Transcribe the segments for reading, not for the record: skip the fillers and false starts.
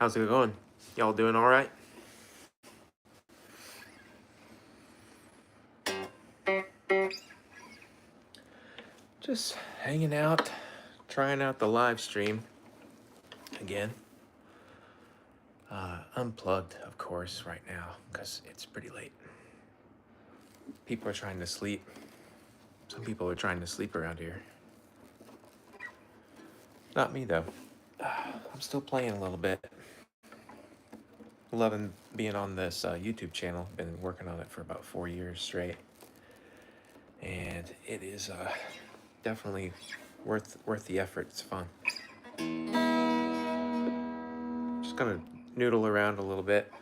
How's it going? Y'all doing all right? Just hanging out, trying out the live stream again. Unplugged, of course, right now because it's pretty late. People are trying to sleep. Some people are trying to sleep around here. Not me though. I'm still playing a little bit. Loving being on this YouTube channel. Been working on it for about 4 years straight, and it is definitely worth the effort. It's fun. Just gonna noodle around a little bit.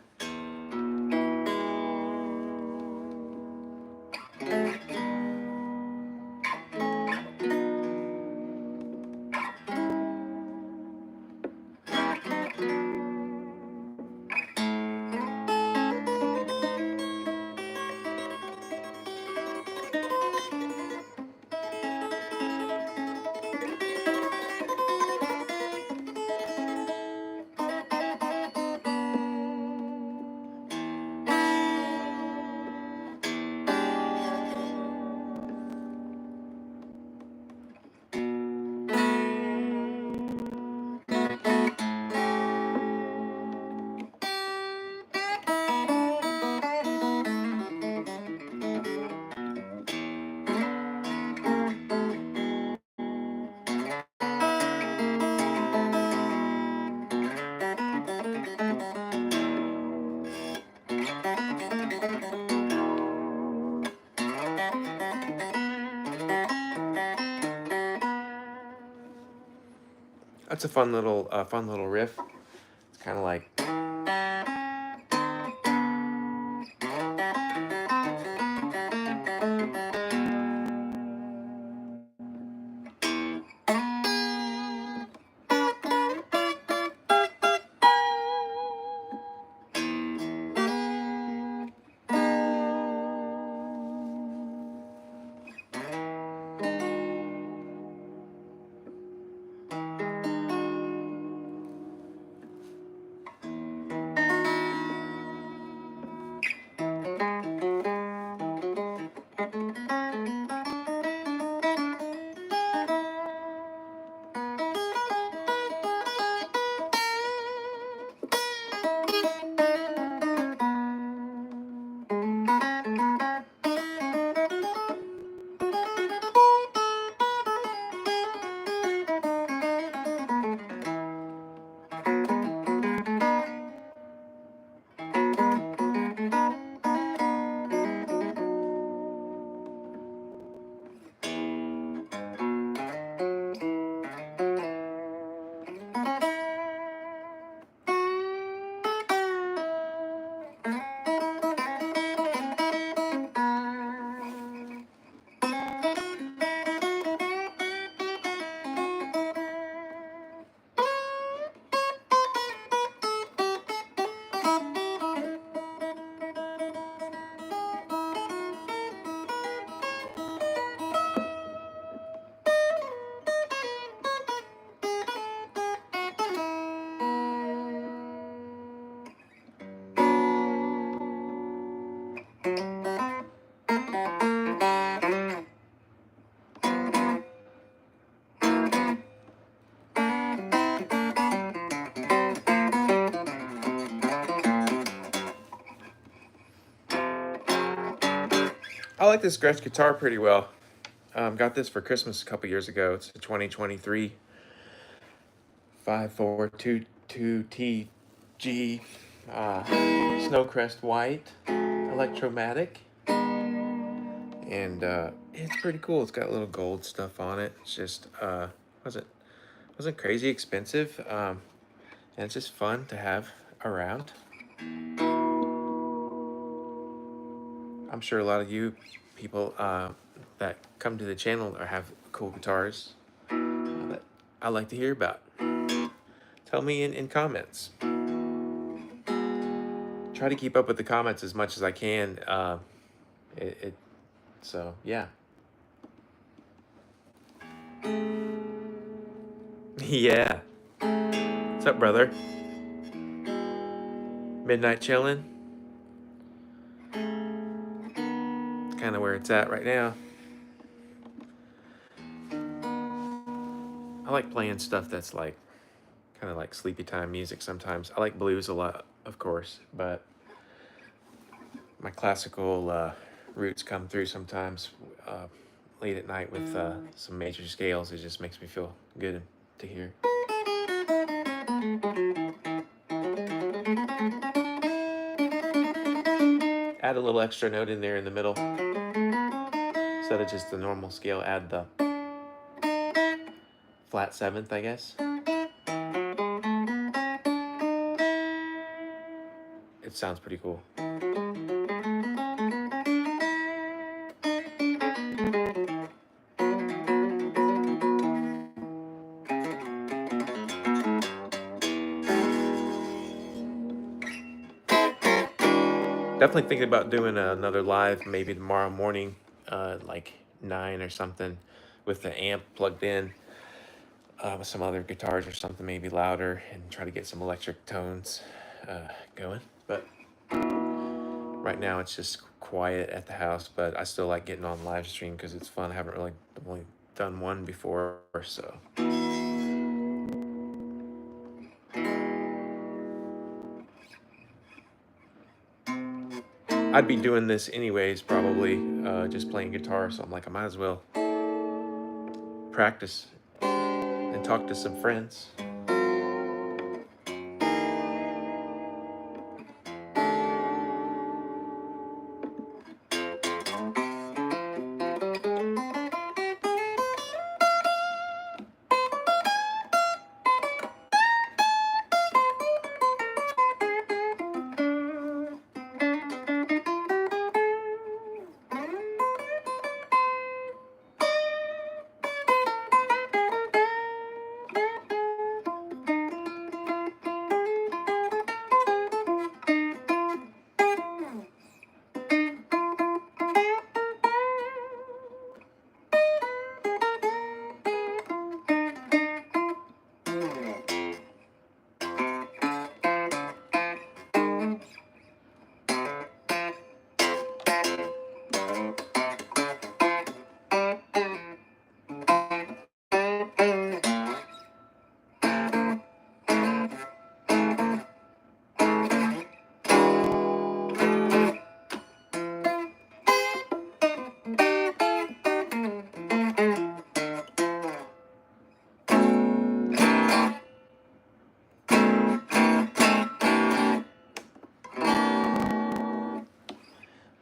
That's a fun little riff. It's kind of like. I like this Gretsch guitar pretty well. Got this for Christmas a couple years ago. It's a 2023 5422TG Snowcrest White Electromatic, and it's pretty cool. It's got a little gold stuff on it. It's just wasn't crazy expensive, and it's just fun to have around. I'm sure a lot of you people that come to the channel or have cool guitars that I like to hear about. Tell me in comments. Try to keep up with the comments as much as I can. So yeah. Yeah. What's up, brother? Midnight chilling. Kind of where it's at right now. I like playing stuff that's like kind of like sleepy time music sometimes. I like blues a lot, of course, but my classical roots come through sometimes late at night with some major scales. It just makes me feel good to hear. Add a little extra note in there in the middle. Instead of just the normal scale, add the flat seventh, I guess. It sounds pretty cool. Definitely thinking about doing another live maybe tomorrow morning, like 9 or something, with the amp plugged in, with some other guitars or something, maybe louder, and try to get some electric tones going. But right now it's just quiet at the house, but I still like getting on live stream because it's fun. I haven't really only done one before, so. I'd be doing this anyways, probably, just playing guitar, so I'm like, I might as well practice and talk to some friends.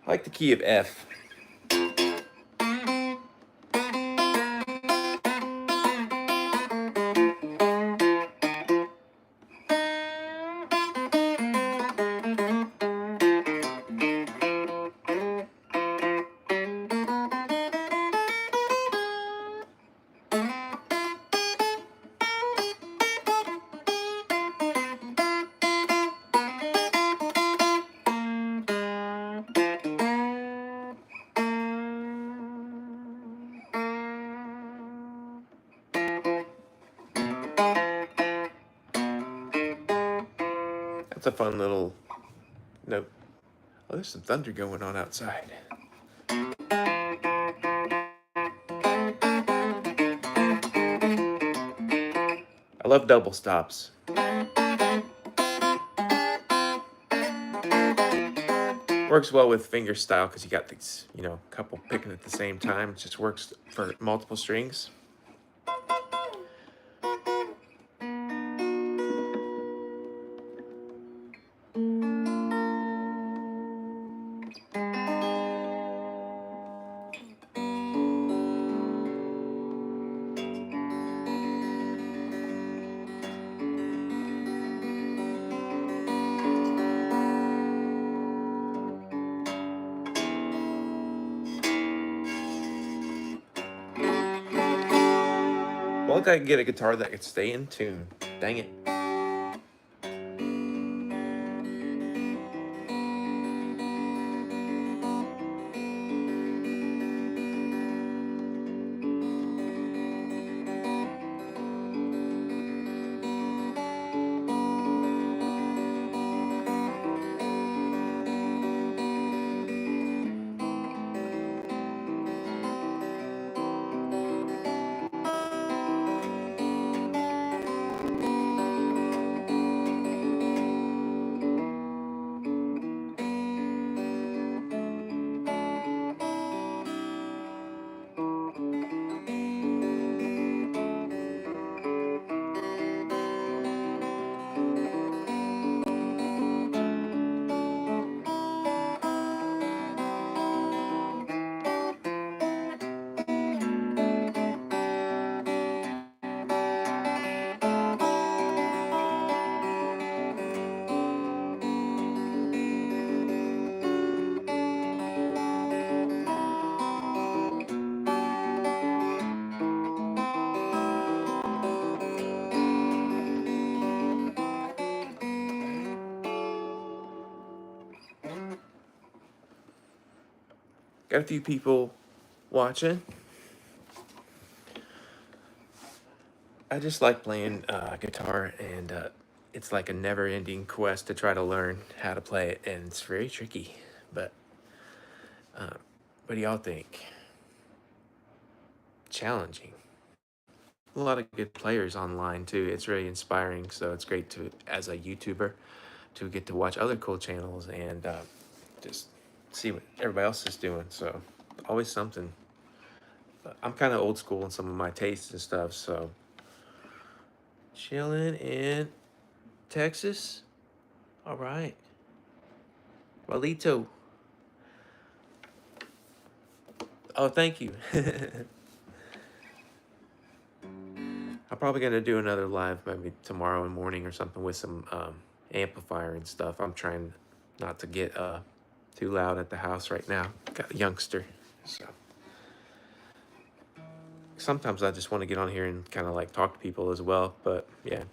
I like the key of F. That's a fun little note. Oh, there's some thunder going on outside. I love double stops. Works well with finger style because you got these, couple picking at the same time. It just works for multiple strings. Well, I gotta get a guitar that could stay in tune. Dang it. Got a few people watching. I just like playing guitar, and it's like a never-ending quest to try to learn how to play it, and it's very tricky. But what do y'all think? Challenging. A lot of good players online too. It's really inspiring. So it's great to, as a YouTuber, to get to watch other cool channels and just see what everybody else is doing. So always something. But I'm kind of old school in some of my tastes and stuff. So chilling in Texas. All right. Walito. Oh, thank you. I'm probably gonna do another live maybe tomorrow morning or something with some amplifier and stuff. I'm trying not to get too loud at the house right now. Got a youngster, so sometimes I just want to get on here and kind of like talk to people as well. But yeah.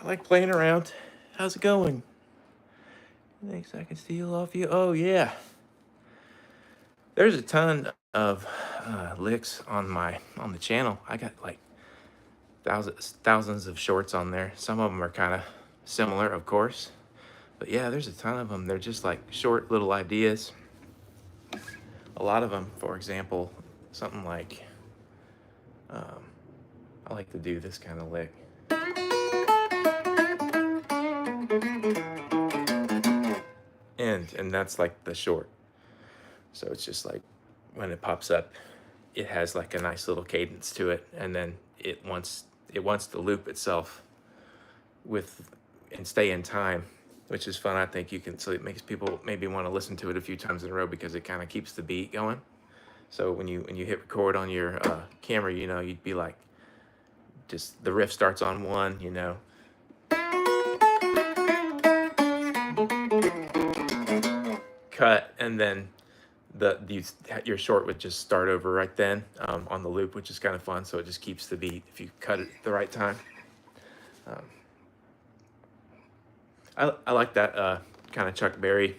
I like playing around. How's it going? Thanks, I can steal off you. Oh yeah. There's a ton of licks on the channel. I got like thousands of shorts on there. Some of them are kind of similar, of course. But yeah, there's a ton of them. They're just like short little ideas. A lot of them, for example, something like, I like to do this kind of lick. And that's like the short. So it's just like when it pops up, it has like a nice little cadence to it, and then it wants to loop itself with and stay in time, which is fun. I think you can, so it makes people maybe want to listen to it a few times in a row because it kind of keeps the beat going. So when you hit record on your camera, you know, you'd be like, just the riff starts on one, you know. Cut, and then your short would just start over right then on the loop, which is kind of fun. So it just keeps the beat if you cut it at the right time. I like that kind of Chuck Berry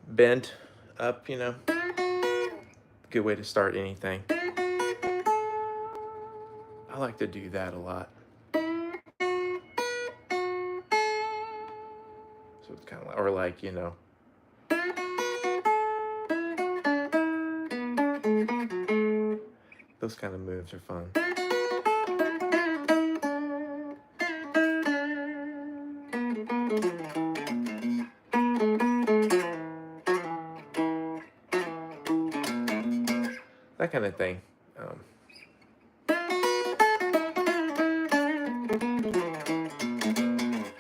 bend up, you know. Good way to start anything. I like to do that a lot. So it's kind of like, or like, you know. Those kind of moves are fun. That kind of thing.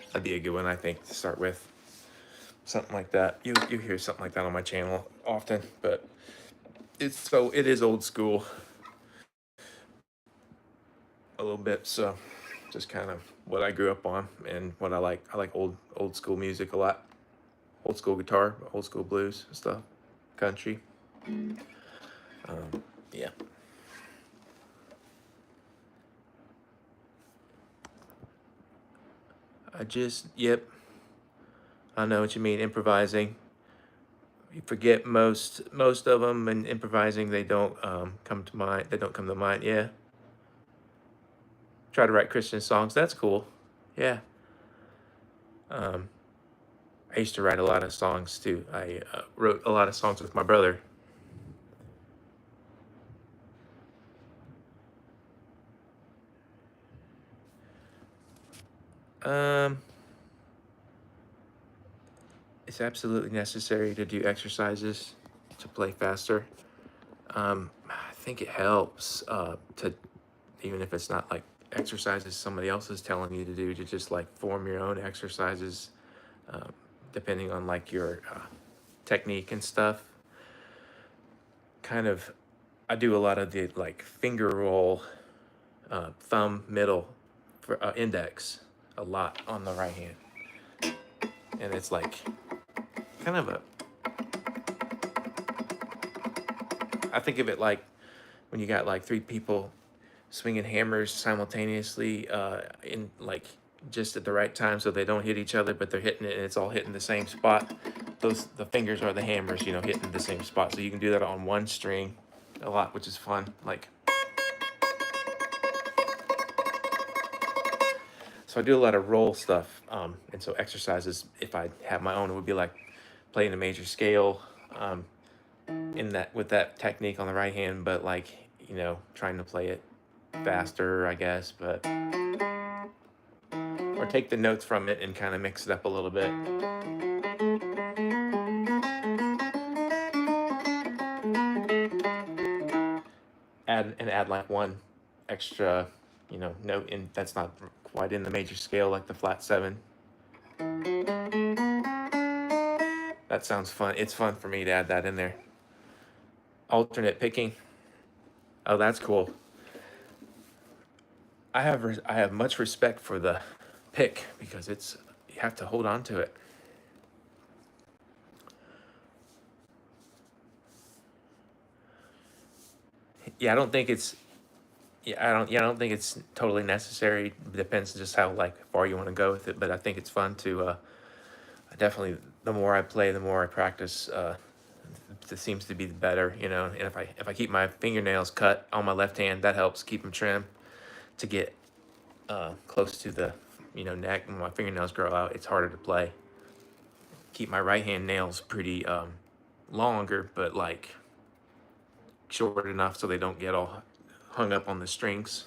That'd be a good one, I think, to start with. Something like that. You hear something like that on my channel often, but it is old school. a little bit. So just kind of what I grew up on and what I like. I like old school music a lot. Old school guitar, old school blues and stuff, country. Yeah. Yep. I know what you mean. Improvising. You forget most of them, and improvising they don't come to mind. They don't come to mind. Yeah. Try to write Christian songs. That's cool. Yeah. Um, I used to write a lot of songs too. I wrote a lot of songs with my brother. Um, it's absolutely necessary to do exercises to play faster. I think it helps to, even if it's not like exercises somebody else is telling you to do, to just like form your own exercises, um, depending on like your technique and stuff. Kind of, I do a lot of the like finger roll, thumb, middle, for index, a lot on the right hand, and it's like kind of a. I think of it like when you got like three people swinging hammers simultaneously in like just at the right time so they don't hit each other, but they're hitting it and it's all hitting the same spot. The fingers are the hammers, you know, hitting the same spot. So you can do that on one string a lot, which is fun. Like, so I do a lot of roll stuff, and so exercises, if I have my own, it would be like playing a major scale, in that with that technique on the right hand, but like, you know, trying to play it faster, I guess, but or take the notes from it and kind of mix it up a little bit. Add like one extra, you know, note in that's not quite in the major scale, like the flat seven. That sounds fun. It's fun for me to add that in there. Alternate picking. Oh, that's cool. I have much respect for the pick because it's you have to hold on to it. Yeah, I don't think it's I don't think it's totally necessary. It depends just how like far you want to go with it, but I think it's fun to definitely the more I play, the more I practice, it seems to be the better, you know. And if I keep my fingernails cut on my left hand, that helps keep them trim to get close to the, you know, neck. When my fingernails grow out, it's harder to play. Keep my right hand nails pretty longer, but like short enough so they don't get all hung up on the strings.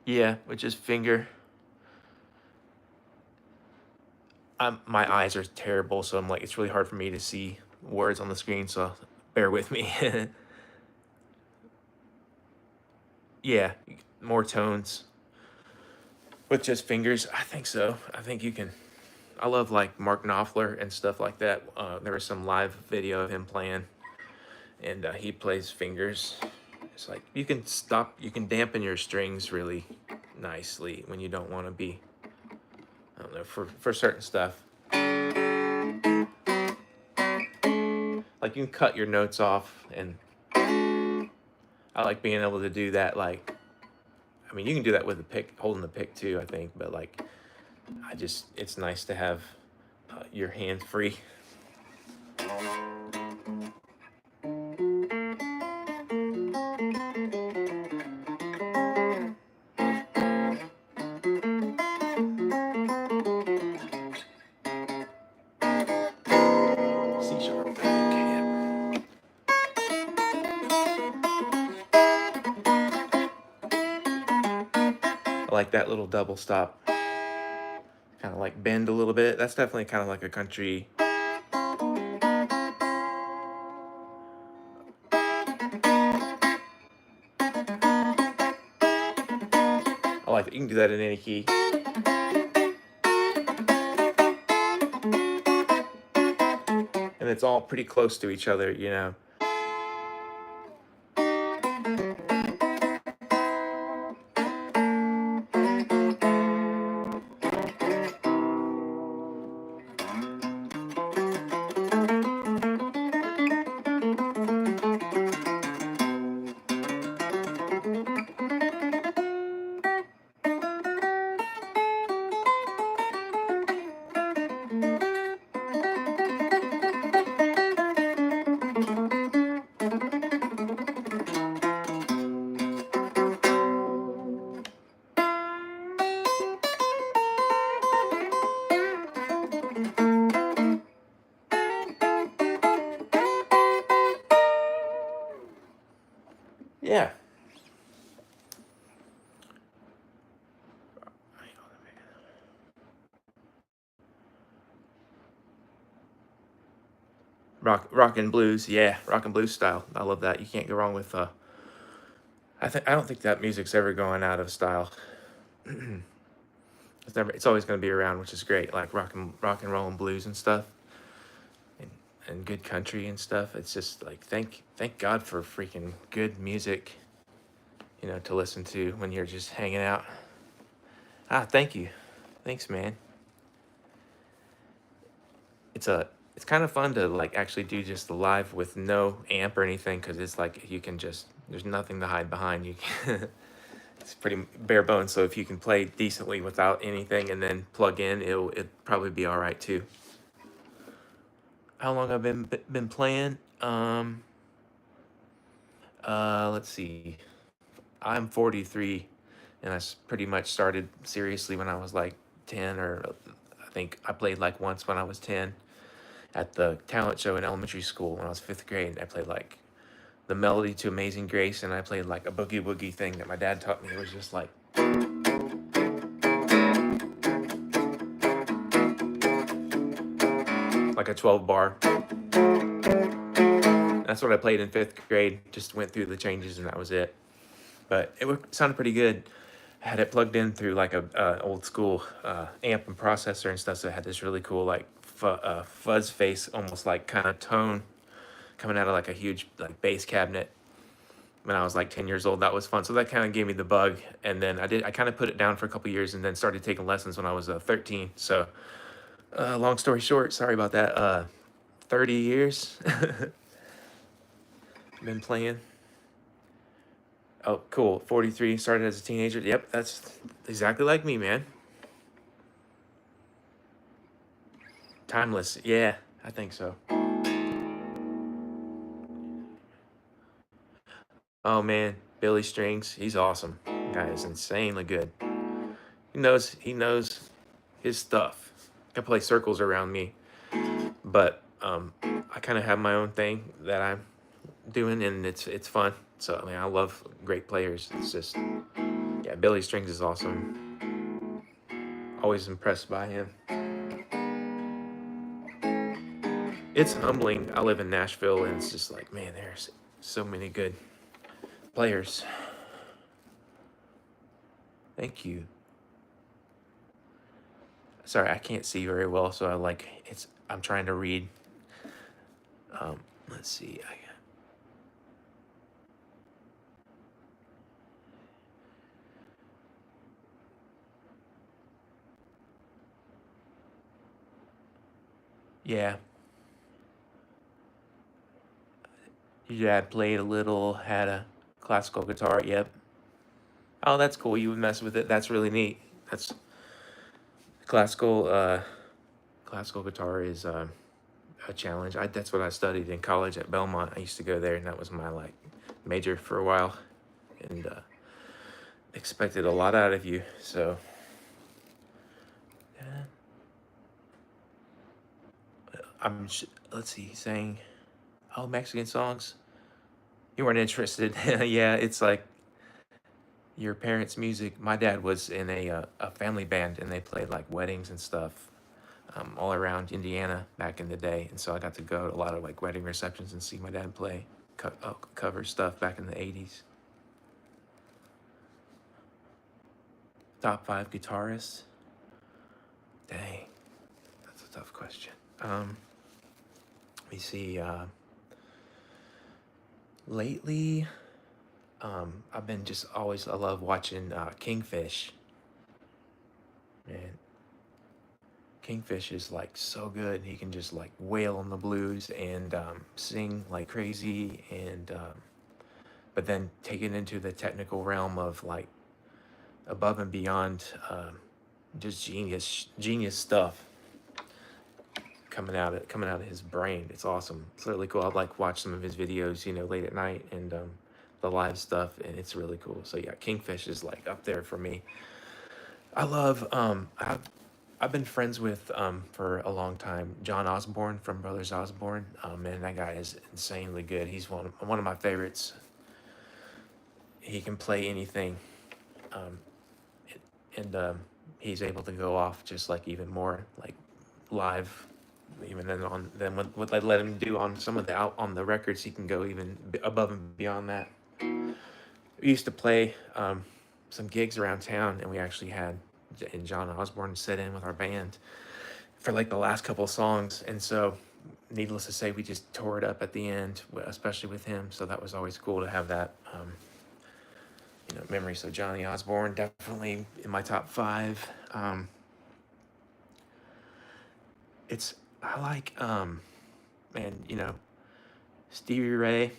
Yeah, with just finger. My eyes are terrible, so I'm like it's really hard for me to see words on the screen. So bear with me. Yeah, more tones with just fingers. I think so. I think you can. I love like Mark Knopfler and stuff like that. There was some live video of him playing, and he plays fingers. It's like you can dampen your strings really nicely when you don't want to be. I don't know for certain stuff. Like you can cut your notes off, and I like being able to do that. Like, I mean, you can do that with the pick, holding the pick too, I think. But like, it's nice to have your hand free. C sharp. Okay. I like that little double stop. Kind of like bend a little bit. That's definitely kind of like a country. I like that. You can do that in any key. And it's all pretty close to each other, you know. rock and blues. Yeah, rock and blues style. I love that. You can't go wrong with. I don't think that music's ever going out of style. It's never. It's always going to be around, which is great. Like rock and roll and blues and stuff, and and good country and stuff. It's just like thank God for freaking good music, to listen to when you're just hanging out. Thank you, thanks, man. It's kind of fun to like actually do just the live with no amp or anything because it's like you can just there's nothing to hide behind. You can, it's pretty bare bones. So if you can play decently without anything and then plug in, it'd probably be all right too. How long I've been playing? Let's see. I'm 43, and pretty much started seriously when I was like 10, or I think I played like once when I was 10 at the talent show in elementary school when I was fifth grade. I played like the melody to Amazing Grace, and I played like a boogie woogie thing that my dad taught me. It was just like a 12 bar. That's what I played in fifth grade. Just went through the changes and that was it. But sounded pretty good. I had it plugged in through like a old school amp and processor and stuff. So it had this really cool like fuzz face, almost like kind of tone coming out of like a huge like bass cabinet. When I was like 10 years old, that was fun. So that kind of gave me the bug. And then I kind of put it down for a couple years and then started taking lessons when I was 13. So long story short, sorry about that. 30 years been playing. Oh, cool. 43, started as a teenager. Yep, that's exactly like me, man. Timeless. Yeah, I think so. Oh man, Billy Strings, he's awesome. Guy is insanely good. He knows his stuff. Can play circles around me, but I kind of have my own thing that I'm doing, and it's fun. So I mean, I love great players. It's just yeah, Billy Strings is awesome. Always impressed by him. It's humbling. I live in Nashville, and it's just like, man, there's so many good players. Thank you. Sorry, I can't see very well, so I'm trying to read. Let's see. Yeah, your dad played a little, had a classical guitar. Yep. Oh, that's cool. You would mess with it. That's really neat. That's classical. Classical guitar is a challenge. That's what I studied in college at Belmont. I used to go there, and that was my like major for a while, and expected a lot out of you. So, yeah. Let's see, saying, oh, Mexican songs. You weren't interested. Yeah, it's like your parents' music. My dad was in a family band, and they played like weddings and stuff all around Indiana back in the day. And so I got to go to a lot of like wedding receptions and see my dad play cover stuff back in the 80s. Top 5 guitarists? Dang, that's a tough question. Let me see. Lately, I've been just always, I love watching Kingfish. Man, Kingfish is like so good. He can just like wail on the blues and sing like crazy, and but then take it into the technical realm of like above and beyond, just genius stuff coming out of his brain. It's awesome. It's really cool. I'd like watch some of his videos, late at night, and the live stuff, and it's really cool. So yeah, Kingfish is like up there for me. I love I've been friends with for a long time John Osborne from Brothers Osborne. Man, that guy is insanely good. He's one of my favorites. He can play anything, um, and he's able to go off just like even more like live even then what they let him do on some of the out on the records, he can go even above and beyond that. We used to play some gigs around town, and we actually had and John Osborne sit in with our band for like the last couple of songs, and so needless to say, we just tore it up at the end, especially with him. So that was always cool to have that memory. So Johnny Osborne definitely in my top five. It's I like man, Stevie Ray,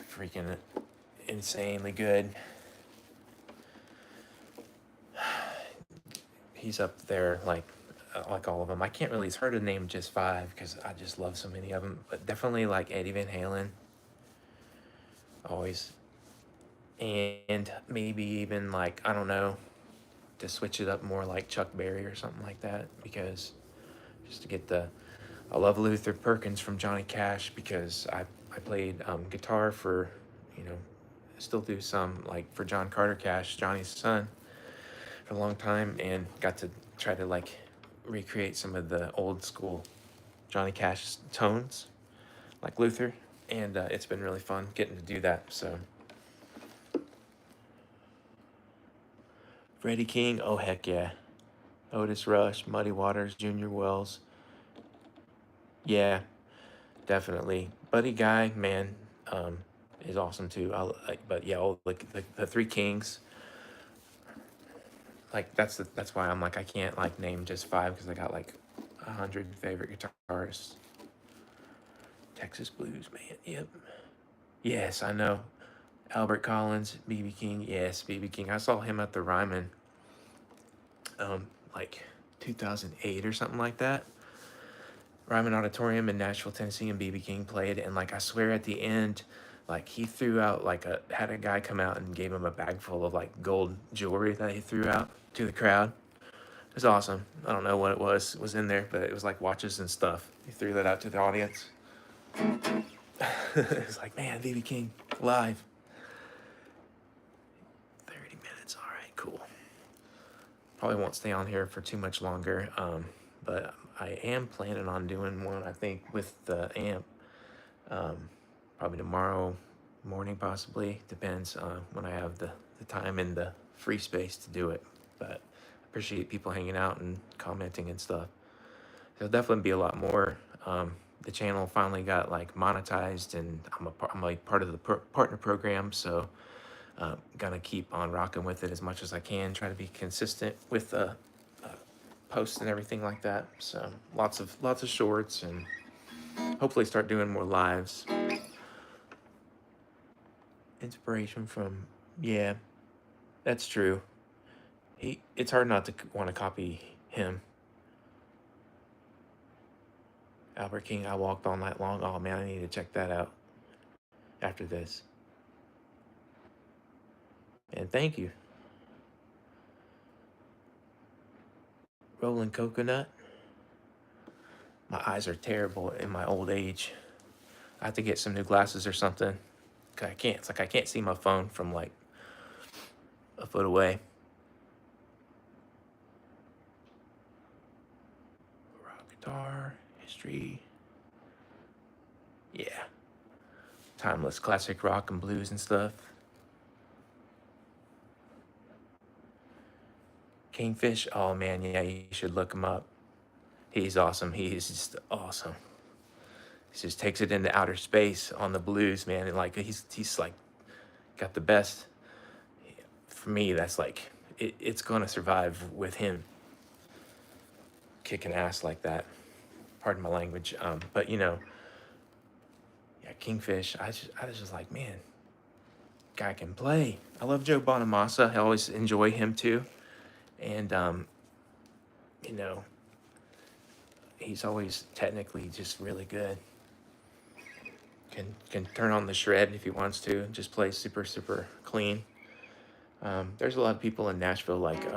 freaking insanely good. He's up there like all of them. I can't really. It's hard to name just five because I just love so many of them. But definitely like Eddie Van Halen, always, and maybe even like I don't know, to switch it up more like Chuck Berry or something like that because just to get the. I love Luther Perkins from Johnny Cash because I played guitar for, you know, still do some like for John Carter Cash, Johnny's son, for a long time, and got to try to like recreate some of the old school Johnny Cash tones like Luther, and it's been really fun getting to do that. So Freddie King, oh heck yeah, Otis Rush, Muddy Waters, Junior Wells, yeah, definitely. Buddy Guy, man, is awesome too. But yeah, all like the Three Kings, like that's why I'm like I can't like name just five because I got like 100 favorite guitarists. Texas Blues, man. Yep. Yes, I know. Albert Collins, BB King. Yes, BB King. I saw him at the Ryman, like 2008 or something like that. Ryman Auditorium in Nashville, Tennessee, and BB King played. And like I swear, at the end, like he threw out had a guy come out and gave him a bag full of like gold jewelry that he threw out to the crowd. It was awesome. I don't know what it was in there, but it was like watches and stuff. He threw that out to the audience. It was like, man, BB King live. 30 minutes. All right, cool. Probably won't stay on here for too much longer. But I am planning on doing one, I think, with the amp. Probably tomorrow morning, possibly. Depends when I have the time and the free space to do it. But I appreciate people hanging out and commenting and stuff. There'll definitely be a lot more. The channel finally got like monetized, and I'm like part of the partner program, so gonna keep on rocking with it as much as I can. Try to be consistent with posts and everything like that. So lots of shorts, and hopefully start doing more lives. Inspiration from, yeah, that's true. It's hard not to want to copy him. Albert King, I walked all night long. Oh man, I need to check that out after this. And thank you. Rolling Coconut. My eyes are terrible in my old age. I have to get some new glasses or something. I can't. It's like I can't see my phone from like a foot away. Rock guitar, history. Yeah. Timeless classic rock and blues and stuff. Kingfish. Oh man, yeah, you should look him up. He's awesome. He's just awesome. He just takes it into outer space on the blues, man. And like he's like got the best. For me, that's like it's gonna survive with him kicking ass like that. Pardon my language. But yeah, Kingfish. I was just like, man, guy can play. I love Joe Bonamassa. I always enjoy him too, and you know, he's always technically just really good. Can turn on the shred if he wants to. Just play super clean. There's a lot of people in Nashville like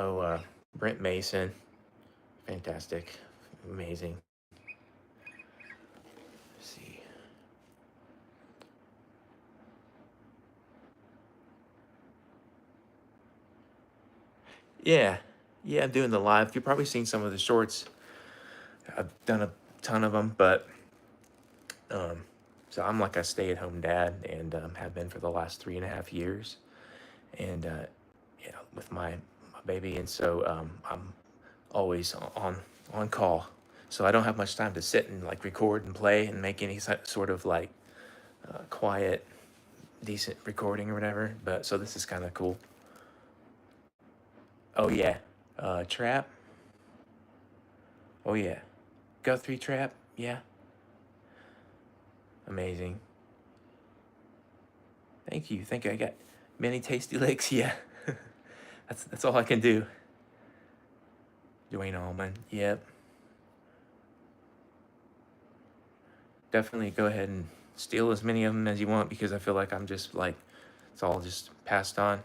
Brent Mason, fantastic, amazing. Let's see. Yeah, yeah, I'm doing the live. You've probably seen some of the shorts. I've done a ton of them, but so I'm like a stay-at-home dad, and have been for the last 3.5 years, and with my baby, and so I'm always on call. So I don't have much time to sit and like record and play and make any sort of like quiet, decent recording or whatever. But so this is kind of cool. Oh yeah, trap. Oh yeah, Guthrie trap. Yeah, amazing. Thank you. Thank you. I got many tasty licks. Yeah, that's all I can do. Dwayne Allman. Yep. Definitely go ahead and steal as many of them as you want, because I feel like I'm just like, it's all just passed on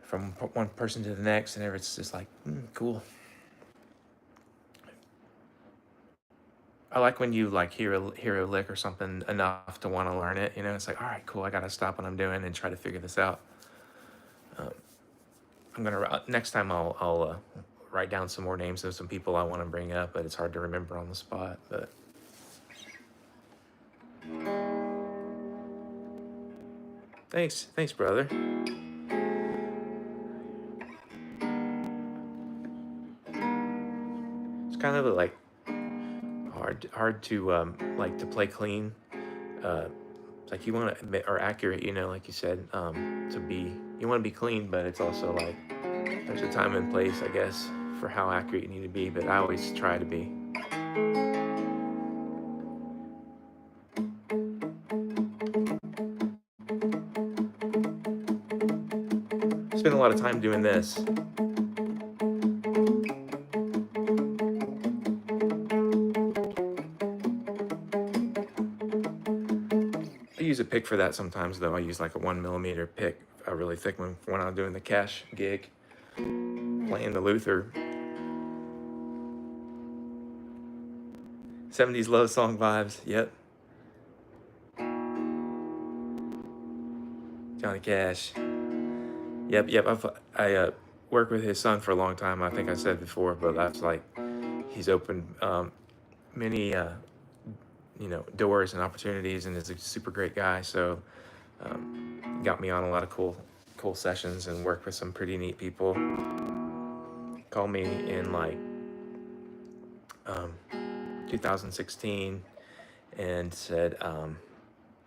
from one person to the next, and it's just like, cool. I like when you like hear a lick or something enough to want to learn it. It's like, all right, cool. I gotta stop what I'm doing and try to figure this out. I'm gonna next time I'll write down some more names of some people I want to bring up, but it's hard to remember on the spot. But thanks, brother. It's kind of like hard to like to play clean. Like you want to, or accurate, like you said, to be, you want to be clean, but it's also like there's a time and place, I guess, for how accurate you need to be. But I always try to be. Spend a lot of time doing this. I use a pick for that sometimes, though. I use like a 1mm pick, a really thick one, when I'm doing the cash gig, playing the Luther. 70s love song vibes. Yep. Johnny Cash. Yep. I worked with his son for a long time. I think I said before, but that's like, he's opened many doors and opportunities, and is a super great guy. So got me on a lot of cool sessions and worked with some pretty neat people. Called me in like 2016 and said,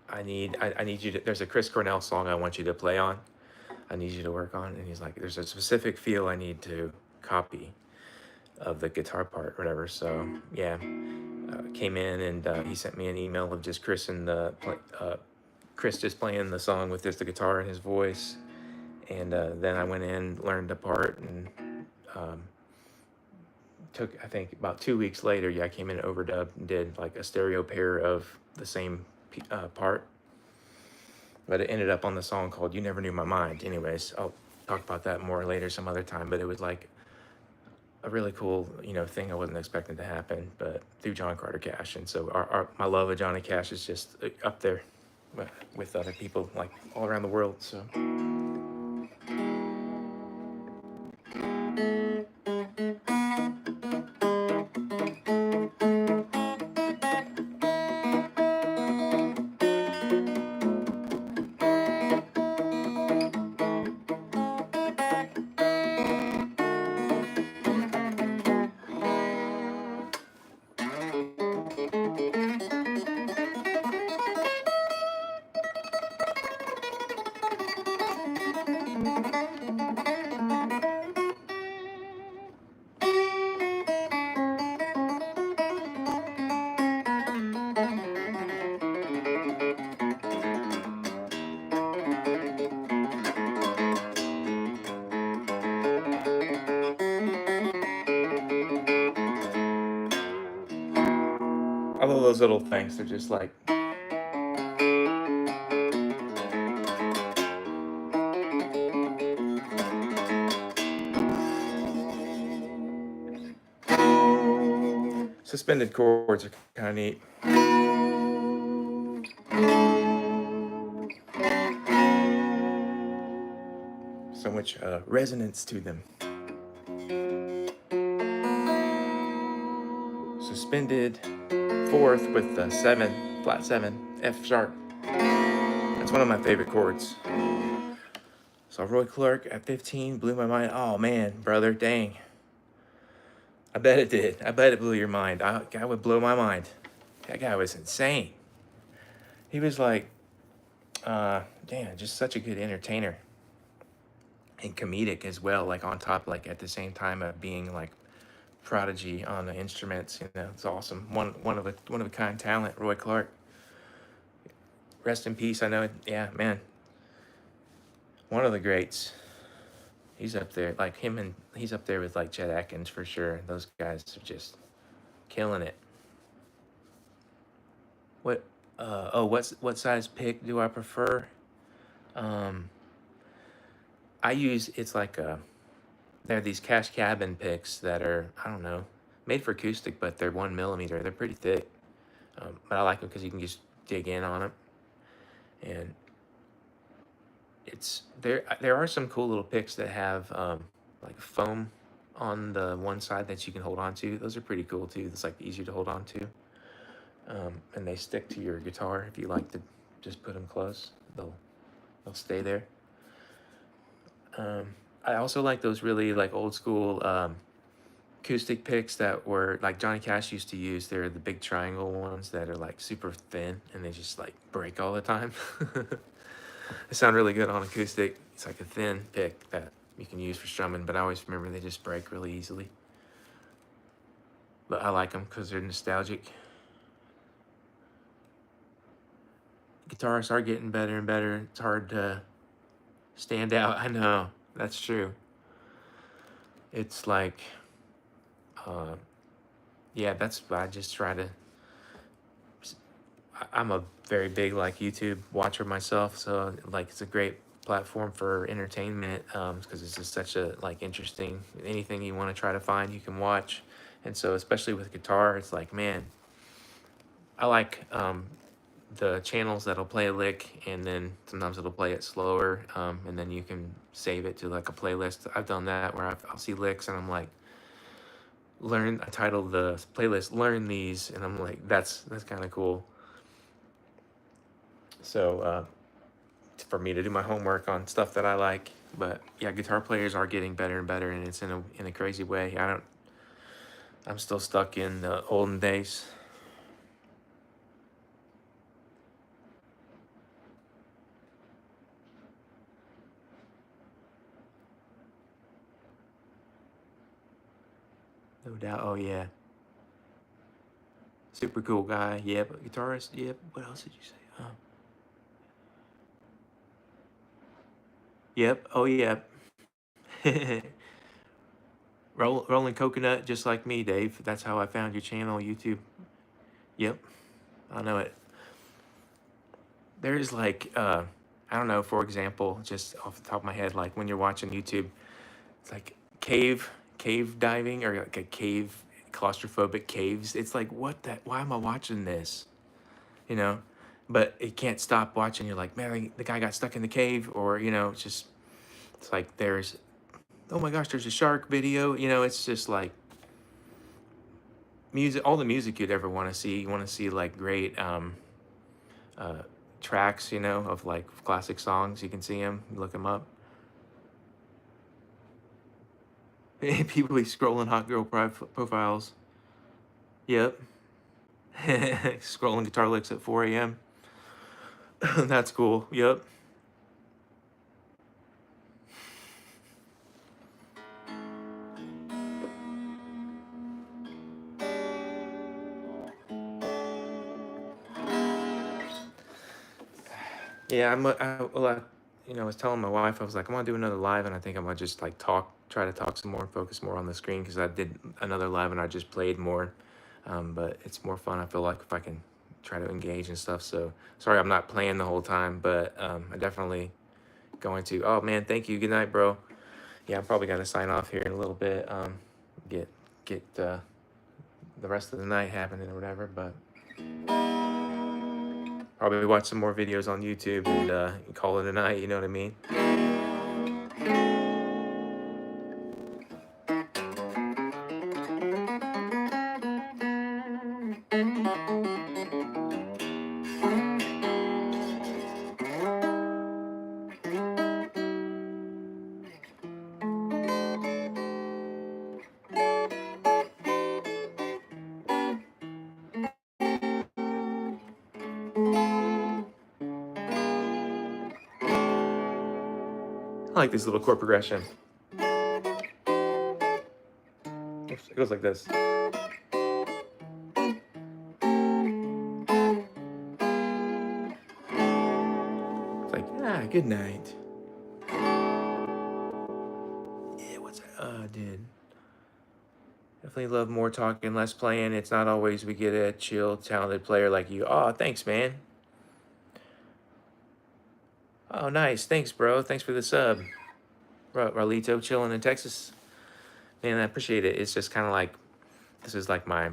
I need you to, there's a Chris Cornell song I want you to play on. I need you to work on. And he's like, there's a specific feel I need to copy of the guitar part, or whatever. So yeah, came in, and he sent me an email of just Chris and Chris just playing the song with just the guitar and his voice. And then I went in, learned the part, and took, I think about 2 weeks later, I came in and overdubbed and did like a stereo pair of the same part. But it ended up on the song called You Never Knew My Mind. Anyways, I'll talk about that more later some other time. But it was like a really cool, thing I wasn't expecting to happen, but through John Carter Cash. And so my love of Johnny Cash is just up there with other people like all around the world. So I love those little things. They're just like, suspended chords are kind of neat. So much resonance to them. suspended fourth with the 7, flat 7, F sharp. That's one of my favorite chords. So Roy Clark at 15 blew my mind. Oh man, brother, dang. I bet it did. I bet it blew your mind. That would blow my mind. That guy was insane. He was like, damn, just such a good entertainer. And comedic as well, like on top, like at the same time of being like prodigy on the instruments. You know, it's awesome. One of a kind talent, Roy Clark. Rest in peace. I know it. Yeah, man. One of the greats. He's up there, like him, and he's up there with like Chet Atkins for sure. Those guys are just killing it. What? What size pick do I prefer? Um, I use it's like they're these cash cabin picks that are, I don't know, made for acoustic, but they're 1 millimeter. They're pretty thick, but I like them because you can just dig in on them, and it's there. There are some cool little picks that have like foam on the one side that you can hold on to. Those are pretty cool too. It's like easy to hold on to, and they stick to your guitar. If you like to just put them close, they'll stay there. I also like those really like old school acoustic picks that were like Johnny Cash used to use. They're the big triangle ones that are like super thin and they just like break all the time. They sound really good on acoustic. It's like a thin pick that you can use for strumming, but I always remember they just break really easily. But I like them because they're nostalgic. Guitarists are getting better and better. It's hard to stand out. I know, that's true. It's like, uh, yeah, that's I just try to. I'm a very big like YouTube watcher myself, so like it's a great platform for entertainment because it's just such a like interesting. Anything you want to try to find, you can watch, and so especially with guitar, it's like man, I like the channels that'll play a lick and then sometimes it'll play it slower, and then you can save it to like a playlist. I've done that where I'll see licks and I'm like I titled the playlist learn these, and I'm like that's kind of cool. So for me to do my homework on stuff that I like. But yeah, guitar players are getting better and better, and it's in a crazy way. I'm still stuck in the olden days. No doubt. Oh yeah, super cool guy. Yep, guitarist. Yep. What else did you say? Yep. Oh yep. Rolling coconut, just like me, Dave. That's how I found your channel, YouTube. Yep, I know it. There's like, I don't know, for example, just off the top of my head, like when you're watching YouTube, it's like cave diving or like a cave, claustrophobic caves. It's like, why am I watching this? You know? But it can't stop watching. You're like, man, the guy got stuck in the cave, or, it's like oh my gosh, there's a shark video. It's just like music, all the music you'd ever want to see. You want to see like great, uh, tracks, of like classic songs. You can see them, look them up. People be scrolling hot girl profiles. Yep. Scrolling guitar licks at 4 a.m. That's cool. Yep. Yeah, I was telling my wife, I was like, I'm gonna do another live, and I think I'm gonna just like try to talk some more, focus more on the screen, because I did another live and I just played more. But it's more fun. I feel like if I can try to engage and stuff. So sorry, I'm not playing the whole time, but I definitely going to. Oh man, thank you. Good night, bro. Yeah, I'm probably gonna sign off here in a little bit. Get the rest of the night happening or whatever, but. Probably watch some more videos on YouTube and call it a night, you know what I mean? like this little chord progression. It goes like this. It's like, ah, good night. Yeah, what's that? Dude. Definitely love more talking, less playing. It's not always we get a chill, talented player like you. Oh, thanks, man. Oh, nice. Thanks, bro. Thanks for the sub. Ralito chilling in Texas. Man, I appreciate it. It's just kind of like this is like my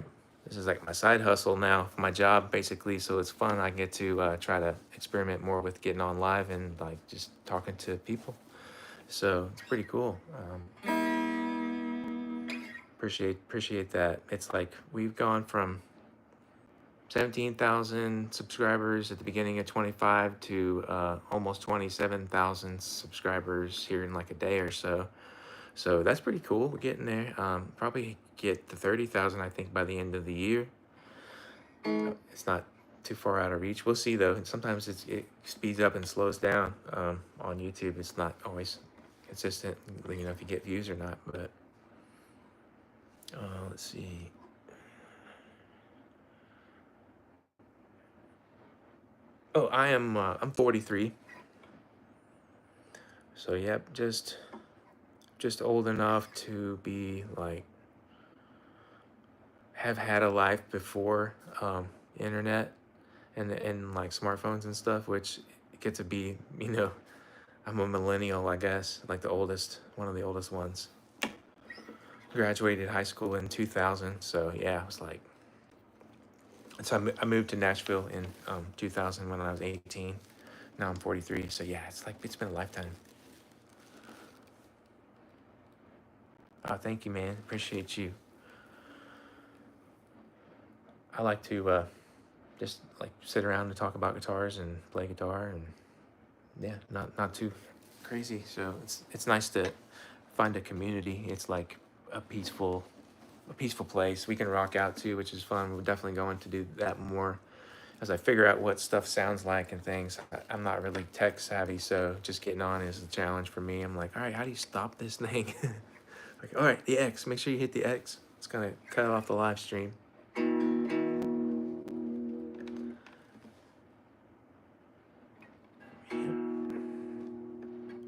side hustle now for my job basically. So it's fun. I get to try to experiment more with getting on live and like just talking to people. So it's pretty cool. Appreciate that. It's like we've gone from 17,000 subscribers at the beginning of 25 to almost 27,000 subscribers here in like a day or so. So that's pretty cool. We're getting there. Probably get to 30,000, I think, by the end of the year. It's not too far out of reach. We'll see, though. And sometimes it speeds up and slows down on YouTube. It's not always consistent, you know, if you get views or not. But let's see. Oh, I'm 43. So, yep, just old enough to be like have had a life before internet and like smartphones and stuff, which get to be, you know, I'm a millennial, I guess, like one of the oldest ones. Graduated high school in 2000, so yeah, I was like, so I moved to Nashville in 2000 when I was 18. Now I'm 43, so yeah, it's been a lifetime. Oh, thank you, man. Appreciate you. I like to just like sit around and talk about guitars and play guitar, and yeah, not too crazy. So it's nice to find a community. It's like a peaceful place we can rock out to, which is fun. We're definitely going to do that more as I figure out what stuff sounds like and things. I'm not really tech savvy, so just getting on is a challenge for me. I'm like, all right, how do you stop this thing? Like, all right, the X. Make sure you hit the X. It's gonna cut off the live stream.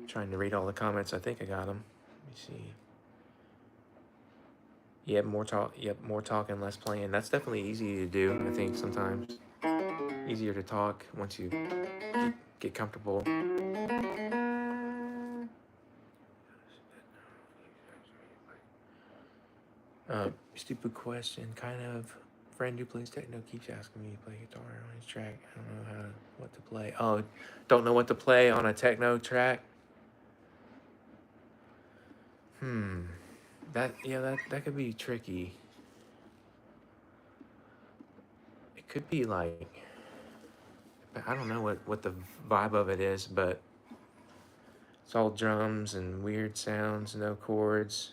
Trying to read all the comments. I think I got them. Let me see. Yeah, more talk. Yep, more talking, less playing. That's definitely easy to do. I think sometimes easier to talk once you get comfortable. Stupid question. Kind of friend who plays techno keeps asking me to play guitar on his track. I don't know what to play. Oh, don't know what to play on a techno track. That could be tricky. It could be like, I don't know what the vibe of it is, but it's all drums and weird sounds, no chords.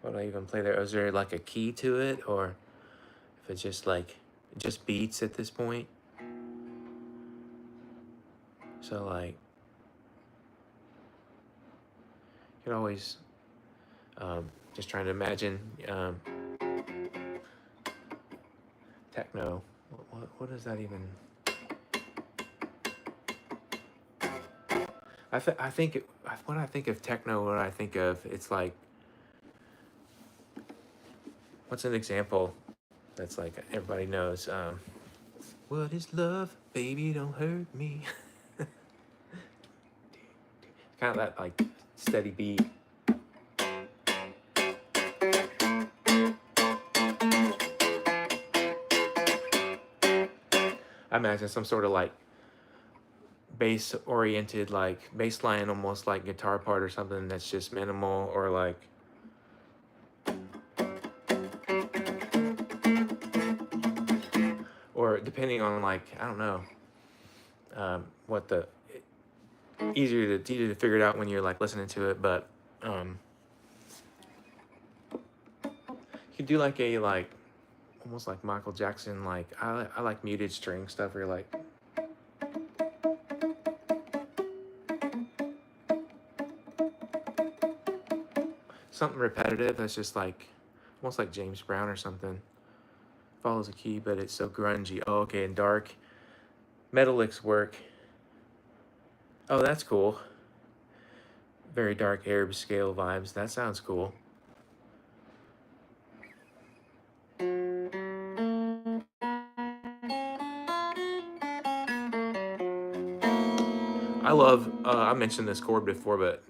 What do I even play there? Is there like a key to it, or if it's just like just beats at this point? So like, you can always just trying to imagine techno. What does that even? I think when I think of techno, what I think of, it's like, what's an example that's like everybody knows? What is love, baby? Don't hurt me. Kind of that like steady beat. I imagine some sort of like bass oriented, like bass line, almost like guitar part or something that's just minimal, or like or depending on like, I don't know what the easier to figure it out when you're like listening to it, but you could do like a like almost like Michael Jackson, like I like muted string stuff, where you're like, something repetitive that's just like almost like James Brown or something. Follows a key, but it's so grungy. Oh, okay, and dark. Metal licks work. Oh, that's cool. Very dark Arab scale vibes. That sounds cool. I love, I mentioned this chord before, but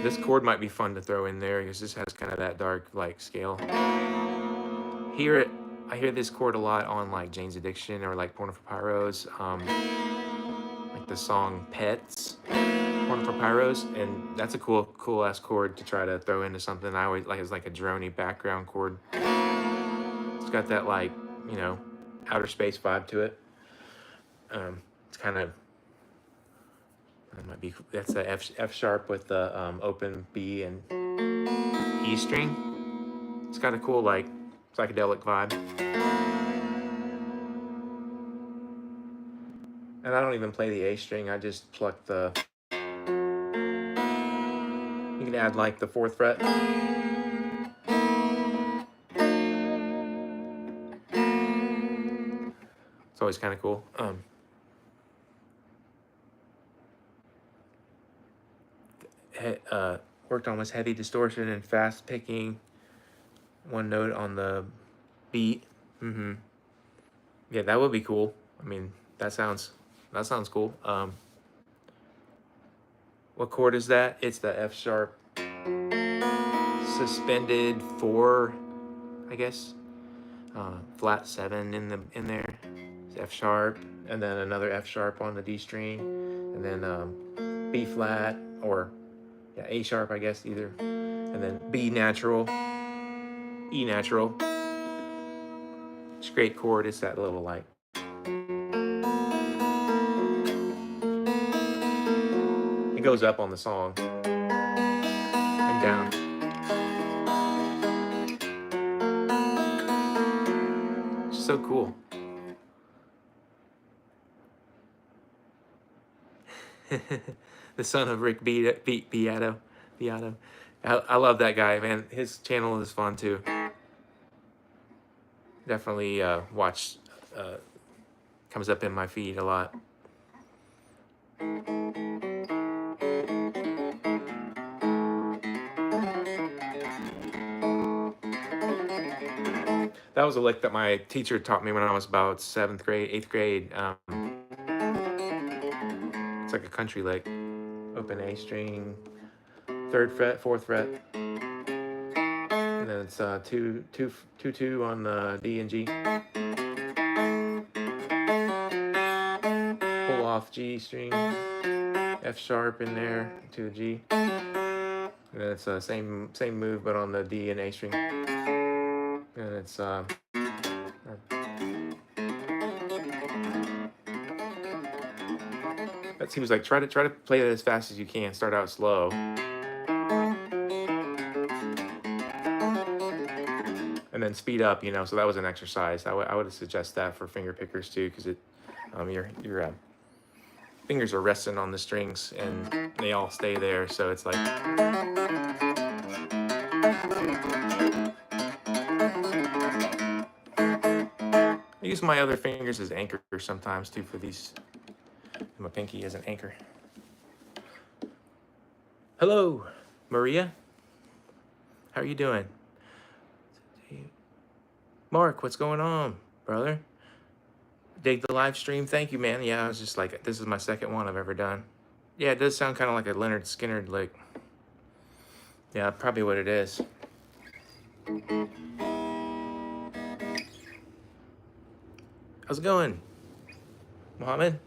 this chord might be fun to throw in there because this has kind of that dark, like, scale. I hear this chord a lot on, like, Jane's Addiction or, like, Porno for Pyros, like the song Pets, Porno for Pyros, and that's a cool ass chord to try to throw into something. I always like it's like a droney background chord. It's got that, like, you know, outer space vibe to it. It's kind of, that might be, that's the F sharp with the open B and E string. It's got a cool, like, psychedelic vibe. And I don't even play the A string, I just pluck the, you can add like the 4th fret. It's always kind of cool. Worked on was heavy distortion and fast picking. One note on the beat. Yeah, that would be cool. I mean, that sounds cool. What chord is that? It's the F sharp suspended 4, I guess. Flat 7 in there. It's F sharp, and then another F sharp on the D string, and then B flat, or yeah, A sharp, I guess, either, and then B natural, E natural. It's a great chord. It's that little, like, it goes up on the song and down. It's so cool. The son of Rick Beato. I love that guy, man. His channel is fun too. Definitely watch. Comes up in my feed a lot. That was a lick that my teacher taught me when I was about 7th grade, 8th grade. It's like a country lick. Open A string, 3rd fret, 4th fret, and then it's 2 2 2 2 on the D and G. Pull off G string, F sharp in there to the G, and then it's the same move but on the D and A string, and it's that seems like try to play it as fast as you can. Start out slow. And then speed up, you know. So that was an exercise. I would suggest that for finger pickers too, because it, your fingers are resting on the strings and they all stay there. So it's like, I use my other fingers as anchors sometimes too for these. My pinky as an anchor. Hello, Maria. How are you doing? Mark, what's going on, brother? Dig the live stream. Thank you, man. Yeah, I was just like, this is my second one I've ever done. Yeah, it does sound kind of like a Leonard Skinner lick. Yeah, probably what it is. How's it going, Mohammed?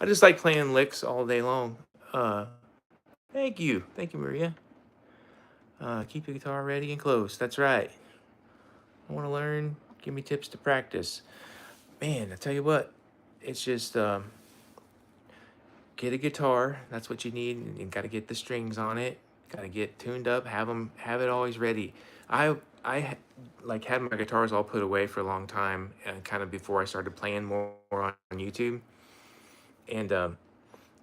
I just like playing licks all day long. Uh, Thank you, Maria. Keep your guitar ready and close. That's right. I want to learn. Give me tips to practice. Man, I tell you what, it's just get a guitar. That's what you need. And you got to get the strings on it. Got to get tuned up. Have it always ready. I like had my guitars all put away for a long time, and kind of before I started playing more on YouTube. And it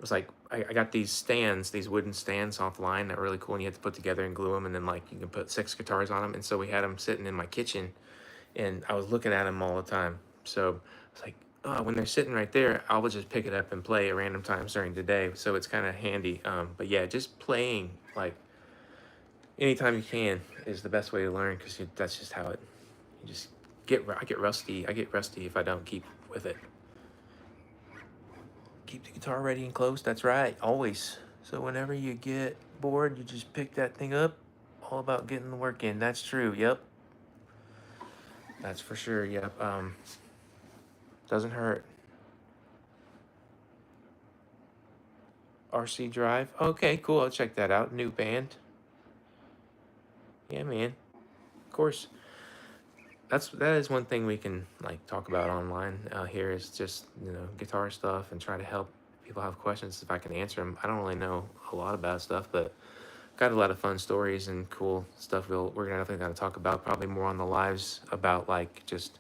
was like I got these stands, these wooden stands offline that were really cool, and you had to put together and glue them, and then like you can put 6 guitars on them. And so we had them sitting in my kitchen, and I was looking at them all the time. So it's like, oh, when they're sitting right there, I will just pick it up and play at random times during the day. So it's kind of handy. But yeah, just playing like anytime you can is the best way to learn, because that's just how it. You just I get rusty. I get rusty if I don't keep with it. Keep the guitar ready and close. That's right, always. So whenever you get bored, you just pick that thing up. All about getting the work in. That's true. Yep. That's for sure. Yep. Doesn't hurt. RC Drive. Okay, cool. I'll check that out. New band. Yeah, man. Of course. That is one thing we can like talk about online here is just guitar stuff and try to help people have questions if I can answer them. I don't really know a lot about stuff, but got a lot of fun stories and cool stuff. We're definitely gonna talk about probably more on the lives about like just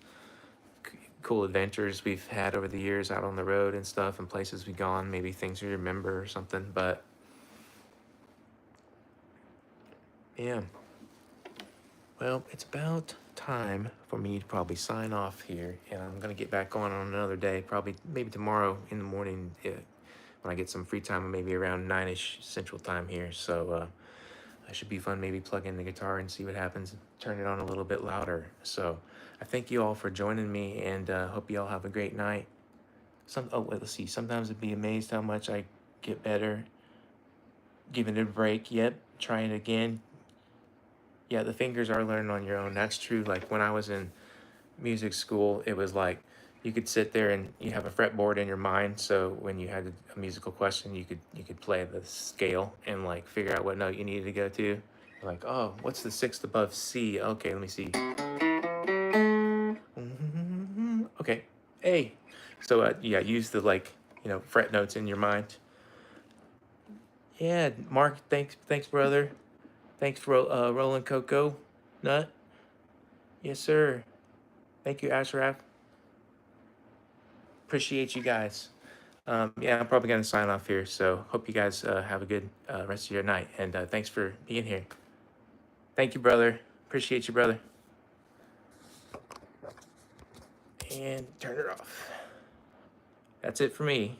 cool adventures we've had over the years out on the road and stuff and places we've gone. Maybe things we remember or something. But yeah. Well, it's about time for me to probably sign off here, and I'm gonna get back on another day, probably maybe tomorrow in the morning when I get some free time, maybe around 9ish Central Time here. So it should be fun. Maybe plug in the guitar and see what happens. Turn it on a little bit louder. So I thank you all for joining me, and hope you all have a great night. Let's see. Sometimes I'd be amazed how much I get better. Giving it a break. Yep. Trying it again. Yeah, the fingers are learning on your own. That's true. Like when I was in music school, it was like you could sit there and you have a fretboard in your mind. So when you had a musical question, you could play the scale and like figure out what note you needed to go to. Like, oh, what's the sixth above C? Okay, let me see. Okay, A. So yeah, use the like fret notes in your mind. Yeah, Mark. Thanks, brother. Thanks for rolling cocoa nut. Yes, sir. Thank you, Ashraf. Appreciate you guys. Yeah, I'm probably gonna sign off here. So hope you guys have a good rest of your night, and thanks for being here. Thank you, brother. Appreciate you, brother. And turn it off. That's it for me.